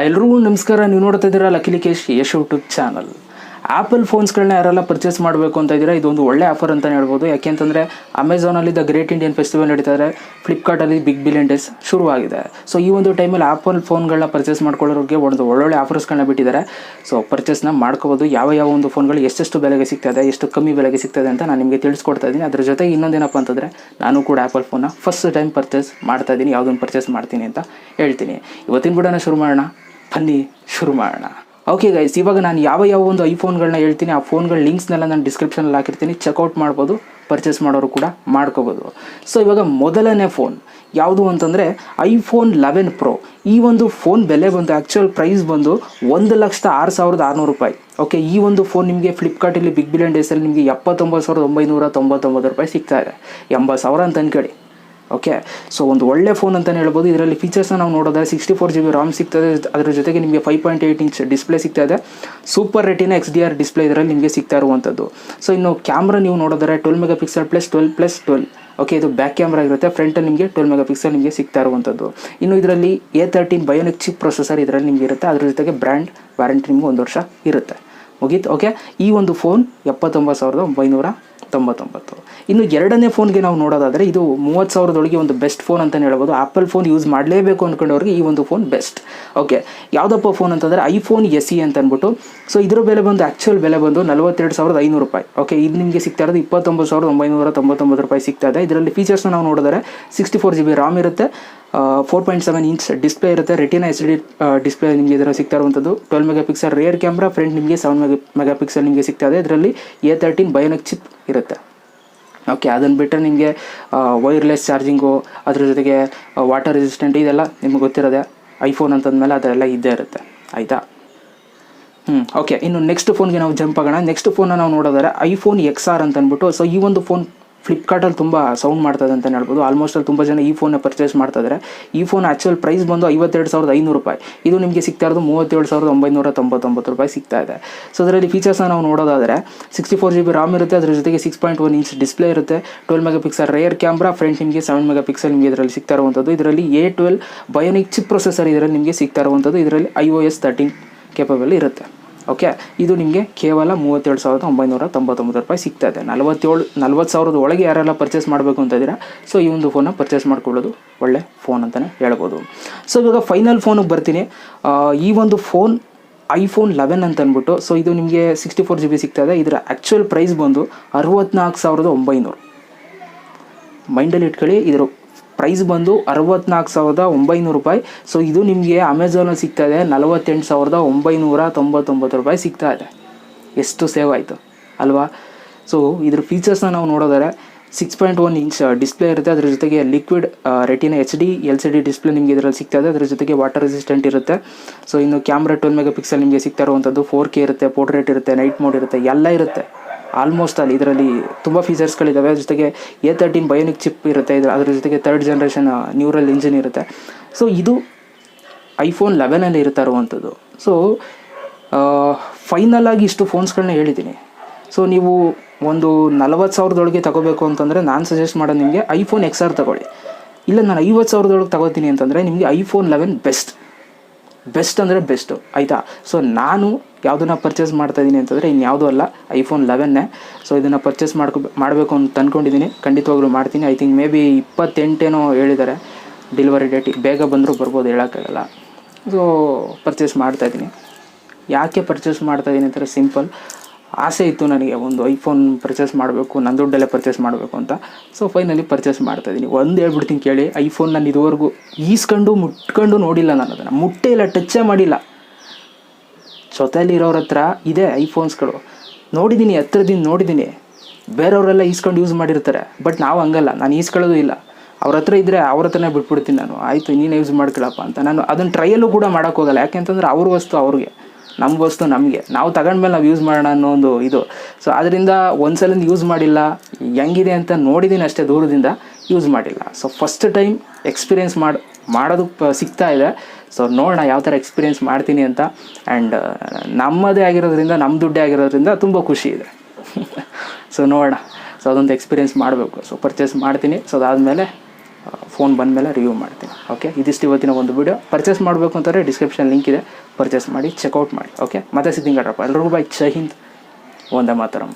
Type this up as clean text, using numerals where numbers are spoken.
ಎಲ್ರಿಗೂ ನಮಸ್ಕಾರ. ನೀವು ನೋಡ್ತಾ ಇದ್ದೀರಾ ಲಕ್ಕೇಶ್ ಯಶ್ ಯೂಟ್ಯೂಬ್ ಚಾನಲ್. ಆ್ಯಪಲ್ ಫೋನ್ಸ್ಗಳನ್ನ ಯಾರೆಲ್ಲ ಪರ್ಚೇಸ್ ಮಾಡಬೇಕು ಅಂತ ಇದ್ದೀರಾ, ಇದೊಂದು ಒಳ್ಳೆ ಆಫರ್ ಅಂತಲೇ ಹೇಳ್ಬೋದು. ಯಾಕೆಂತಂದರೆ ಅಮೆಝಾನಲ್ಲಿ ದ ಗ್ರೇಟ್ ಇಂಡಿಯನ್ ಫೆಸ್ಟಿವಲ್ ನಡೀತಾ ಇದೆ, ಫ್ಲಿಪ್ಕಾರ್ಟಲ್ಲಿ ಬಿಗ್ ಬಿಲಿಯನ್ ಡೇಸ್ ಶುರುವಾಗಿದೆ. ಸೊ ಈ ಒಂದು ಟೈಮಲ್ಲಿ ಆ್ಯಪಲ್ ಫೋನ್ಗಳನ್ನ ಪರ್ಚೇಸ್ ಮಾಡ್ಕೊಳ್ಳೋರಿಗೆ ಒಂದು ಒಳ್ಳೊಳ್ಳೆ ಆಫರ್ಸ್ಗಳನ್ನ ಬಿಟ್ಟಿದ್ದಾರೆ. ಸೊ ಪರ್ಚೇಸ್ನ ಮಾಡ್ಕೋಬೋದು. ಯಾವ ಒಂದು ಫೋನ್ಗಳು ಎಷ್ಟೆಷ್ಟು ಬೆಲೆಗೆ ಸಿಗ್ತದೆ, ಎಷ್ಟು ಕಮ್ಮಿ ಬೆಲೆಗೆ ಸಿಗ್ತದೆ ಅಂತ ನಾನು ನಿಮಗೆ ತಿಳಿಸ್ಕೊಡ್ತಾ ಇದ್ದೀನಿ. ಅದ್ರ ಜೊತೆಗೆ ಇನ್ನೊಂದೇನಪ್ಪ ಅಂತಂದರೆ, ನಾನು ಕೂಡ ಆ್ಯಪಲ್ ಫೋನ್ನ ಫಸ್ಟ್ ಟೈಮ್ ಪರ್ಚೇಸ್ ಮಾಡ್ತಾ ಇದ್ದೀನಿ. ಯಾವುದನ್ನು ಪರ್ಚೇಸ್ ಮಾಡ್ತೀನಿ ಅಂತ ಹೇಳ್ತೀನಿ. ಇವತ್ತಿನ ವಿಡಿಯೋನ ಶುರು ಮಾಡೋಣ, ಬನ್ನಿ ಶುರು ಮಾಡೋಣ. ಓಕೆ ಗೈಸ್, ಇವಾಗ ನಾನು ಯಾವ ಒಂದು ಐಫೋನ್ಗಳನ್ನ ಹೇಳ್ತೀನಿ, ಆ ಫೋನ್ಗಳ ಲಿಂಕ್ಸ್ನೆಲ್ಲ ನಾನು ಡಿಸ್ಕ್ರಿಪ್ಷನಲ್ಲಿ ಹಾಕಿರ್ತೀನಿ. ಚೆಕ್ಔಟ್ ಮಾಡ್ಬೋದು, ಪರ್ಚೇಸ್ ಮಾಡೋರು ಕೂಡ ಮಾಡ್ಕೋಬೋದು. ಸೊ ಇವಾಗ ಮೊದಲನೇ ಫೋನ್ ಯಾವುದು ಅಂತಂದರೆ ಐಫೋನ್ 11 Pro. ಈ ಒಂದು ಫೋನ್ ಬೆಲೆ ಬಂದು ಆ್ಯಕ್ಚುಯಲ್ ಪ್ರೈಸ್ ಬಂದು 1,06,600 ರೂಪಾಯಿ. ಓಕೆ, ಈ ಒಂದು ಫೋನ್ ನಿಮಗೆ ಫ್ಲಿಪ್ಕಾರ್ಟಲ್ಲಿ ಬಿಗ್ ಬಿಲಿಯನ್ ಡೇಸಲ್ಲಿ ನಿಮಗೆ 79,999 ರೂಪಾಯಿ ಸಿಗ್ತಾ ಇದೆ. 80,000 ಅಂತ ಅನ್ಕೊಳ್ಳಿ. ಓಕೆ, ಸೊ ಒಂದು ಒಳ್ಳೆ ಫೋನ್ ಅಂತಲೇ ಹೇಳ್ಬೋದು. ಇದರಲ್ಲಿ ಫೀಚರ್ಸ್ನ ನಾವು ನೋಡೋದಾದ್ರೆ 64 GB RAM ಸಿಗ್ತದೆ. ಅದರ ಜೊತೆಗೆ ನಿಮಗೆ 5.8 ಇಂಚ್ ಡಿಸ್ಪ್ಲೇ ಸಿಗ್ತಾ ಇದೆ. ಸೂಪರ್ ರೆಟಿನಾ XDR ಡಿಸ್ಪ್ಲೇ ಇದರಲ್ಲಿ ನಿಮಗೆ ಸಿಗ್ತಾ ಇರುವಂಥದ್ದು. ಸೊ ಇನ್ನು ಕ್ಯಾಮ್ರಾ ನೀವು ನೋಡೋದಾದ್ರೆ 12 MP +12+12. ಓಕೆ, ಇದು ಬ್ಯಾಕ್ ಕ್ಯಾಮ್ರಾ ಇರುತ್ತೆ. ಫ್ರಂಟಲ್ಲಿ ನಿಮಗೆ 12 MP ನಿಮಗೆ ಸಿಗ್ತಾ ಇರುವಂಥದ್ದು. ಇನ್ನು ಇದರಲ್ಲಿ A13 ಬಯೋನಿಕ್ ಚಿಪ್ ಪ್ರೊಸೆಸರ್ ಇದರಲ್ಲಿ ನಿಮಗೆ ಇರುತ್ತೆ. ಅದ್ರ ಜೊತೆಗೆ ಬ್ರ್ಯಾಂಡ್ ವ್ಯಾರಂಟಿ ನಿಮಗೆ 1 ವರ್ಷ ಇರುತ್ತೆ. ಮುಗೀತು. ಓಕೆ, ಈ ಒಂದು ಫೋನ್ 79,999. ಇನ್ನು ಎರಡನೇ ಫೋನ್ಗೆ ನಾವು ನೋಡೋದಾದರೆ, ಇದು 30,000 ಒಂದು ಬೆಸ್ಟ್ ಫೋನ್ ಅಂತಲೇ ಹೇಳ್ಬೋದು. ಆ್ಯಪಲ್ ಫೋನ್ ಯೂಸ್ ಮಾಡಲೇಬೇಕು ಅಂದ್ಕೊಂಡವ್ರಿಗೆ ಈ ಒಂದು ಫೋನ್ ಬೆಸ್ಟ್. ಓಕೆ, ಯಾವುದಪ್ಪ ಫೋನ್ ಅಂತಂದರೆ ಐಫೋನ್ SE ಅಂತ ಅಂದ್ಬಿಟ್ಟು. ಸೊ ಇದರ ಬೆಲೆ ಬಂದು ಆ್ಯಕ್ಚುಯಲ್ ಬೆಲೆ ಬಂದು 42,500 ರೂಪಾಯಿ. ಓಕೆ, ಇದು ನಿಮಗೆ ಸಿಗ್ತಾ ಇರೋದು 29,999 ರೂಪಾಯಿ ಸಿಗ್ತಾ ಇದೆ. ಇದರಲ್ಲಿ ಫೀಚರ್ಸ್ನ ನಾವು ನೋಡಿದರೆ 64 GB RAM ಇರುತ್ತೆ, 4.7 ಇಂಚ್ ಡಿಸ್ಪ್ಲೇ ಇರುತ್ತೆ, ರೆಟಿನಾ HD ಡಿಸ್ಪ್ಲೇ ನಿಮಗೆ ಇದರಲ್ಲಿ ಸಿಗ್ತಾ ಇರುವಂಥದ್ದು. 12 MP ರೇರ್ ಕ್ಯಾಮ್ರಾ, ಫ್ರಂಟ್ ನಿಮಗೆ 7 MP ನಿಮಗೆ ಸಿಗ್ತಾ ಇದೆ. ಇದರಲ್ಲಿ A13 ಬಯೋನಿಕ್ ಚಿಪ್ ಇರುತ್ತೆ. ಓಕೆ, ಅದನ್ನು ಬಿಟ್ಟರೆ ನಿಮಗೆ ವೈರ್ಲೆಸ್ ಚಾರ್ಜಿಂಗು, ಅದ್ರ ಜೊತೆಗೆ ವಾಟರ್ ರೆಸಿಸ್ಟೆಂಟ್, ಇದೆಲ್ಲ ನಿಮಗೆ ಗೊತ್ತಿರೋದೆ. ಐಫೋನ್ ಅಂತಂದಮೇಲೆ ಅದೆಲ್ಲ ಇದ್ದೇ ಇರುತ್ತೆ. ಆಯಿತಾ? ಓಕೆ, ಇನ್ನು ನೆಕ್ಸ್ಟ್ ಫೋನ್ಗೆ ನಾವು ಜಂಪ್ ಆಗೋಣ. ನೆಕ್ಸ್ಟ್ ಫೋನ್ನ ನಾವು ನೋಡೋದಾದ್ರೆ ಐಫೋನ್ XR ಅಂತ ಅಂದ್ಬಿಟ್ಟು. ಸೊ ಈ ಒಂದು ಫೋನ್ ಫ್ಲಿಪ್ಕಾರ್ಟಲ್ಲಿ ತುಂಬ ಸೌಂಡ್ ಮಾಡ್ತದೆ ಅಂತಲೇ ಹೇಳ್ಬೋದು. ಆಲ್ಮೋಸ್ಟ್ ಅಲ್ಲಿ ತುಂಬ ಜನ ಈ ಫೋನ್ನ ಪರ್ಚೇಸ್ ಮಾಡ್ತಾ ಇದ್ದಾರೆ. ಈ ಫೋನ್ ಆ್ಯಕ್ಚುಯಲ್ ಪ್ರೈಸ್ ಬಂದು 52,500 ರೂಪಾಯಿ. ಇದು ನಿಮಗೆ ಸಿಗ್ತಾ ಇರೋದು 37,999 ರೂಪಾಯಿ ಸಿಗ್ತಾ ಇದೆ. ಸೊ ಅದರಲ್ಲಿ ಫೀಚರ್ಸ್ನ ನಾವು ನೋಡೋದಾದರೆ 64 GB RAM ಇರುತ್ತೆ. ಅದ್ರ ಜೊತೆಗೆ 6.1 ಇಂಚ್ ಡಿಸ್ಪ್ಲೇ ಇರುತ್ತೆ, 12 MP ರೇರ್ ಕ್ಯಾಮ್ರಾ, ಫ್ರಂಟ್ ನಿಮಗೆ 7 MP ನಿಮಗೆ ಇದರಲ್ಲಿ ಸಿಗ್ತಾ ಇರುವಂಥದ್ದು. ಇದರಲ್ಲಿ A12 ಬಯೋನಿಕ್ ಚಿಪ್ ಪ್ರೊಸೆಸರ್ ಇದರಲ್ಲಿ ನಿಮಗೆ ಸಿಗ್ತಾ ಇರುವಂಥದ್ದು. ಇದರಲ್ಲಿ iOS 13 ಕೇಪಬಲ್ ಇರುತ್ತೆ. ಓಕೆ, ಇದು ನಿಮಗೆ ಕೇವಲ 37,999 ರೂಪಾಯಿ ಸಿಗ್ತಾ ಇದೆ. 40,000 ಒಳಗೆ ಯಾರೆಲ್ಲ ಪರ್ಚೇಸ್ ಮಾಡಬೇಕು ಅಂತ ಇದ್ದೀರಾ, ಸೊ ಈ ಒಂದು ಫೋನ್ನ ಪರ್ಚೇಸ್ ಮಾಡ್ಕೊಳ್ಳೋದು ಒಳ್ಳೆ ಫೋನ್ ಅಂತಲೇ ಹೇಳ್ಬೋದು. ಸೊ ಇವಾಗ ಫೈನಲ್ ಫೋನಿಗೆ ಬರ್ತೀನಿ. ಈ ಒಂದು ಫೋನ್ ಐಫೋನ್ 11 ಅಂತ ಅಂದ್ಬಿಟ್ಟು. ಸೊ ಇದು ನಿಮಗೆ 64 GB ಸಿಗ್ತಾ ಇದೆ. ಇದರ ಆ್ಯಕ್ಚುಯಲ್ ಪ್ರೈಸ್ ಬಂದು 64,900. ಮೈಂಡಲ್ಲಿ ಇಟ್ಕೊಳ್ಳಿ, ಇದರ ಪ್ರೈಸ್ ಬಂದು 64,900 ರೂಪಾಯಿ. ಸೊ ಇದು ನಿಮಗೆ ಅಮೆಝಾನಲ್ಲಿ ಸಿಗ್ತಾ ಇದೆ 48,999 ರೂಪಾಯಿ ಸಿಗ್ತಾ ಇದೆ. ಎಷ್ಟು ಸೇವ್ ಆಯಿತು ಅಲ್ವಾ? ಸೊ ಇದ್ರ ಫೀಚರ್ಸ್ನ ನಾವು ನೋಡೋದಾದ್ರೆ 6.1 ಇಂಚ್ ಡಿಸ್ಪ್ಲೇ ಇರುತ್ತೆ. ಅದ್ರ ಜೊತೆಗೆ liquid retina HD LCD display ನಿಮಗೆ ಇದರಲ್ಲಿ ಸಿಗ್ತಾ ಇದೆ. ಅದ್ರ ಜೊತೆಗೆ ವಾಟರ್ ರೆಸಿಸ್ಟೆಂಟ್ ಇರುತ್ತೆ. ಸೊ ಇನ್ನು ಕ್ಯಾಮ್ರಾ 12 MP ನಿಮಗೆ ಸಿಗ್ತಾ ಇರುವಂಥದ್ದು. 4K ಇರುತ್ತೆ, ಪೋರ್ಟ್ರೇಟ್ ಇರುತ್ತೆ, ನೈಟ್ ಮೋಡ್ ಇರುತ್ತೆ, ಎಲ್ಲ ಇರುತ್ತೆ. ಆಲ್ಮೋಸ್ಟ್ ಅಲ್ಲಿ ಇದರಲ್ಲಿ ತುಂಬ ಫೀಚರ್ಸ್ಗಳಿದ್ದಾವೆ. ಜೊತೆಗೆ A13 ಬಯೋನಿಕ್ ಚಿಪ್ ಇರುತ್ತೆ. ಅದ್ರ ಜೊತೆಗೆ 3rd ಜನರೇಷನ್ ನ್ಯೂರಲ್ ಇಂಜಿನ್ ಇರುತ್ತೆ. ಸೊ ಇದು ಐಫೋನ್ 11ಅಲ್ಲಿ ಇರ್ತಾ ಇರುವಂಥದ್ದು. ಸೊ ಫೈನಲ್ ಆಗಿ ಇಷ್ಟು ಫೋನ್ಸ್ಗಳನ್ನ ಹೇಳಿದ್ದೀನಿ. ಸೊ ನೀವು ಒಂದು 40,000 ತಗೋಬೇಕು ಅಂತಂದರೆ ನಾನು ಸಜೆಸ್ಟ್ ಮಾಡೋದು ನಿಮಗೆ ಐಫೋನ್ XR ತಗೊಳ್ಳಿ. ಇಲ್ಲ ನಾನು 50,000 ತಗೋತೀನಿ ಅಂತಂದರೆ ನಿಮಗೆ ಐಫೋನ್ 11 ಬೆಸ್ಟ್ ಅಂದರೆ ಬೆಸ್ಟು. ಆಯಿತಾ? ಸೊ ನಾನು ಯಾವುದನ್ನ ಪರ್ಚೇಸ್ ಮಾಡ್ತಾಯಿದ್ದೀನಿ ಅಂತಂದರೆ ಇನ್ಯಾವುದೂ ಅಲ್ಲ, ಐಫೋನ್ 11. ಸೊ ಇದನ್ನು ಪರ್ಚೇಸ್ ಮಾಡಬೇಕು ಅಂತ ಅಂದ್ಕೊಂಡಿದ್ದೀನಿ. ಖಂಡಿತವಾಗ್ಲೂ ಮಾಡ್ತೀನಿ. ಐ ಥಿಂಕ್ ಮೇ ಬಿ 28 ಹೇಳಿದ್ದಾರೆ ಡೆಲಿವರಿ ಡೇಟ್. ಬೇಗ ಬಂದರೂ ಬರ್ಬೋದು, ಹೇಳೋಕ್ಕಾಗಲ್ಲ. ಸೊ ಪರ್ಚೇಸ್ ಮಾಡ್ತಾಯಿದ್ದೀನಿ. ಯಾಕೆ ಪರ್ಚೇಸ್ ಮಾಡ್ತಾಯಿದ್ದೀನಿ ಅಂತಾರೆ, ಸಿಂಪಲ್ ಆಸೆ ಇತ್ತು ನನಗೆ ಒಂದು ಐಫೋನ್ ಪರ್ಚೇಸ್ ಮಾಡಬೇಕು, ನನ್ನ ದುಡ್ಡಲ್ಲೇ ಪರ್ಚೇಸ್ ಮಾಡಬೇಕು ಅಂತ. ಸೊ ಫೈನಲಿ ಪರ್ಚೇಸ್ ಮಾಡ್ತಾಯಿದ್ದೀನಿ. ಒಂದು ಹೇಳ್ಬಿಡ್ತೀನಿ ಕೇಳಿ, ಐಫೋನ್ ನಾನು ಇದುವರೆಗೂ ಮುಟ್ಕೊಂಡು ನೋಡಿಲ್ಲ. ನಾನು ಅದನ್ನು ಮುಟ್ಟೇ ಇಲ್ಲ, ಟಚ್ಚೇ ಮಾಡಿಲ್ಲ. ಜೊತೆಯಲ್ಲಿರೋರ ಹತ್ರ ಇದೆ ಐಫೋನ್ಸ್ಗಳು, ನೋಡಿದ್ದೀನಿ, ಹತ್ರದಿಂದ ನೋಡಿದ್ದೀನಿ. ಬೇರೆಯವರೆಲ್ಲ ಈಸ್ಕೊಂಡು ಯೂಸ್ ಮಾಡಿರ್ತಾರೆ. ಬಟ್ ನಾವು ಹಂಗಲ್ಲ, ನಾನು ಈಸ್ಕೊಳ್ಳೋದು ಇಲ್ಲ. ಅವ್ರ ಹತ್ರ ಇದ್ದರೆ ಅವ್ರ ಹತ್ರನೇ ಬಿಟ್ಬಿಡ್ತೀನಿ ನಾನು. ಆಯಿತು, ನೀನು ಯೂಸ್ ಮಾಡ್ಕೊಳ್ಳಪ್ಪ ಅಂತ. ನಾನು ಅದನ್ನು ಟ್ರಯಲ್ಲೂ ಕೂಡ ಮಾಡೋಕ್ಕೋಗಲ್ಲ. ಯಾಕೆಂತಂದ್ರೆ ಅವ್ರ ವಸ್ತು ಅವ್ರಿಗೆ, ನಮ್ಮ ವಸ್ತು ನಮಗೆ. ನಾವು ತಗೊಂಡ್ಮೇಲೆ ನಾವು ಯೂಸ್ ಮಾಡೋಣ ಅನ್ನೋ ಒಂದು ಇದು. ಸೊ ಅದರಿಂದ ಒಂದ್ಸಲಿಂದ ಯೂಸ್ ಮಾಡಿಲ್ಲ, ಹೆಂಗಿದೆ ಅಂತ ನೋಡಿದ್ದೀನಿ ಅಷ್ಟೇ, ದೂರದಿಂದ ಯೂಸ್ ಮಾಡಿಲ್ಲ. ಸೊ ಫಸ್ಟ್ ಟೈಮ್ ಎಕ್ಸ್ಪೀರಿಯೆನ್ಸ್ ಮಾಡೋದು ಸಿಗ್ತಾ ಇದೆ. ಸೊ ನೋಡೋಣ ಯಾವ ಥರ ಎಕ್ಸ್ಪೀರಿಯೆನ್ಸ್ ಮಾಡ್ತೀನಿ ಅಂತ. ಆ್ಯಂಡ್ ನಮ್ಮದೇ ಆಗಿರೋದ್ರಿಂದ, ನಮ್ಮ ದುಡ್ಡೇ ಆಗಿರೋದ್ರಿಂದ ತುಂಬ ಖುಷಿ ಇದೆ. ಸೊ ನೋಡೋಣ. ಸೊ ಅದೊಂದು ಎಕ್ಸ್ಪೀರಿಯೆನ್ಸ್ ಮಾಡಬೇಕು. ಸೊ ಪರ್ಚೇಸ್ ಮಾಡ್ತೀನಿ. ಸೊ ಅದಾದಮೇಲೆ ಫೋನ್ ಬಂದಮೇಲೆ ರಿವ್ಯೂ ಮಾಡ್ತೀನಿ. ಓಕೆ, ಇದಿಷ್ಟು ಇವತ್ತಿನ ಒಂದು ವಿಡಿಯೋ. ಪರ್ಚೇಸ್ ಮಾಡಬೇಕು ಅಂತಂದರೆ ಡಿಸ್ಕ್ರಿಪ್ಷನ್ ಲಿಂಕ್ ಇದೆ, ಪರ್ಚೇಸ್ ಮಾಡಿ, ಚೆಕ್ಔಟ್ ಮಾಡಿ. ಓಕೆ, ಮತ್ತೆ ಸಿಗ್ತೀನಿ ಕಣ್ರಪ್ಪ. ಎಲ್ರಿಗೂ ಬೈ. ಜೈ ಹಿಂದ್, ವಂದೇ ಮಾತರಂ.